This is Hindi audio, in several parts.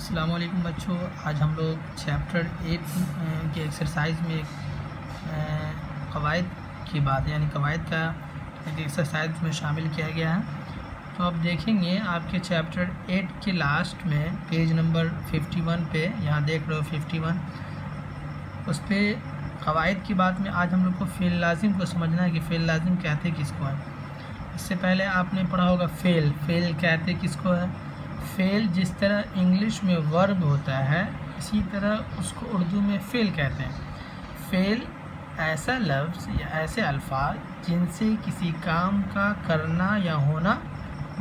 अस्सलाम वालेकुम बच्चों, आज हम लोग चैप्टर 8 के एक्सरसाइज में कवायद की बात यानी कवायद का एक एक्सरसाइज में शामिल किया गया है। तो आप देखेंगे आपके चैप्टर 8 के लास्ट में पेज नंबर 51 पे, यहाँ देख रहे हो 51, उस पर कवायद की बात में आज हम लोग को फ़ेल लाजिम को समझना है कि फ़ेल लाजिम कहते किसको है। इससे पहले आपने पढ़ा होगा फ़ेल कहते किसको है। फ़ेल जिस तरह इंग्लिश में वर्ब होता है इसी तरह उसको उर्दू में फ़ेल कहते हैं। फ़ेल ऐसा लफ्ज़ या ऐसे अल्फाज जिनसे किसी काम का करना या होना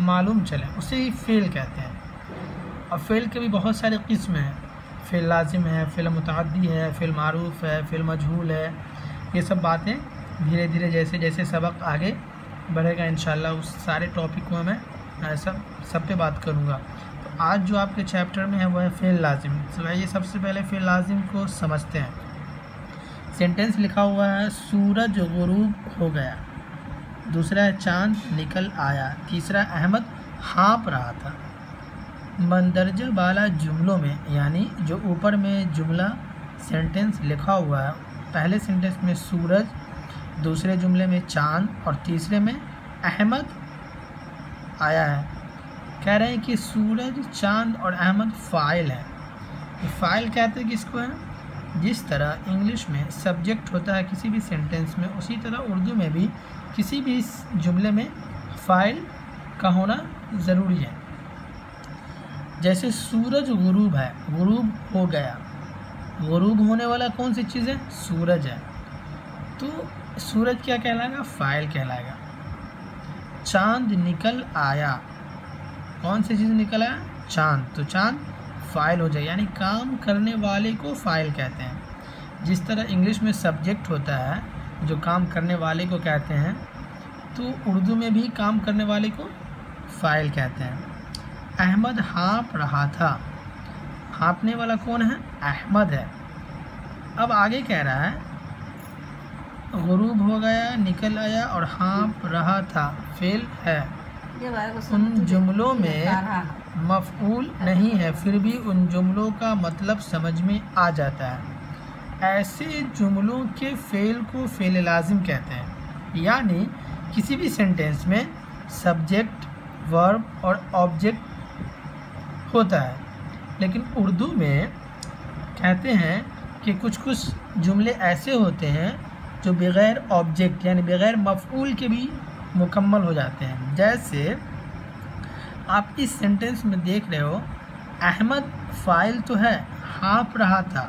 मालूम चले उसे ही फ़ेल कहते हैं। और फ़ेल के भी बहुत सारे किस्म हैं। फ़ेल लाजिम है, फ़ेल मुतअद्दी है, फ़ेल मारूफ़ है, फ़ेल मजहूल है। ये सब बातें धीरे धीरे जैसे जैसे सबक आगे बढ़ेगा इंशाल्लाह उस सारे टॉपिक को मैं सब पे बात करूँगा। तो आज जो आपके चैप्टर में है वो है फ़ेल लाजिम। तो आइए सबसे पहले फ़ेल लाजिम को समझते हैं। सेंटेंस लिखा हुआ है सूरज गुरूब हो गया, दूसरा है चांद निकल आया, तीसरा अहमद हाँप रहा था। मंदरजा वाला जुमलों में यानी जो ऊपर में जुमला सेंटेंस लिखा हुआ है, पहले सेंटेंस में सूरज, दूसरे जुमले में चांद और तीसरे में अहमद आया है। कह रहे हैं कि सूरज, चांद और अहमद फ़ाइल है। फ़ाइल कहते हैं किसको है? जिस तरह इंग्लिश में सब्जेक्ट होता है किसी भी सेंटेंस में, उसी तरह उर्दू में भी किसी भी जुमले में फ़ाइल का होना ज़रूरी है। जैसे सूरज गुरूब है, गुरूब हो गया, गुरूब होने वाला कौन सी चीज़ है? सूरज है। तो सूरज क्या कहलाएगा? फ़ाइल कहलाएगा। चांद निकल आया, कौन सी चीज़ निकल आया? चांद। तो चांद फ़ाइल हो जाए यानी काम करने वाले को फ़ाइल कहते हैं। जिस तरह इंग्लिश में सब्जेक्ट होता है जो काम करने वाले को कहते हैं, तो उर्दू में भी काम करने वाले को फ़ाइल कहते हैं। अहमद हाँप रहा था, हाँपने वाला कौन है? अहमद है। अब आगे कह रहा है गुरूब हो गया, निकल आया और हाँप रहा था, फ़ेल है। उन जुमलों में मफ़ऊल नहीं है, फिर भी उन जुमलों का मतलब समझ में आ जाता है। ऐसे जुमलों के फ़ेल को फ़ेल लाजिम कहते हैं। यानी किसी भी सेंटेंस में सब्जेक्ट, वर्ब और ऑब्जेक्ट होता है, लेकिन उर्दू में कहते हैं कि कुछ जुमले ऐसे होते हैं जो बग़ैर ऑब्जेक्ट यानी बग़ैर मफ़ऊल के भी मुकम्मल हो जाते हैं। जैसे आप इस सेंटेंस में देख रहे हो, अहमद फ़ाइल तो है, हाँप रहा था,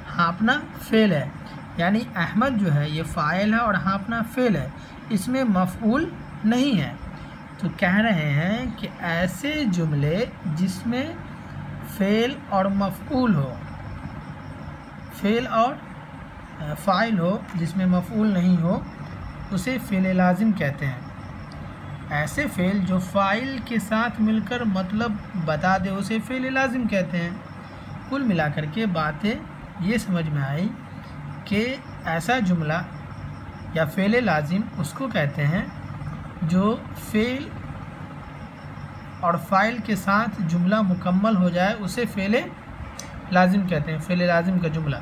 हाँपना फ़ेल है। यानी अहमद जो है ये फ़ाइल है और हाँपना फ़ेल है, इसमें मफ़ऊल नहीं है। तो कह रहे हैं कि ऐसे जुमले जिसमें फ़ेल और मफ़ऊल हो, फ़ेल और फ़ाइल हो, जिसमें मफ़ऊल नहीं हो, उसे फ़ेल लाजिम कहते हैं। ऐसे फ़ेल जो फ़ाइल के साथ मिलकर मतलब बता दे उसे फ़ेल लाजिम कहते हैं। कुल मिलाकर के बातें ये समझ में आई कि ऐसा जुमला या फ़ेल लाजिम उसको कहते हैं जो फ़ेल और फ़ाइल के साथ जुमला मुकम्मल हो जाए, उसे फ़ेल लाजिम कहते हैं, फ़ेल लाजिम का जुमला।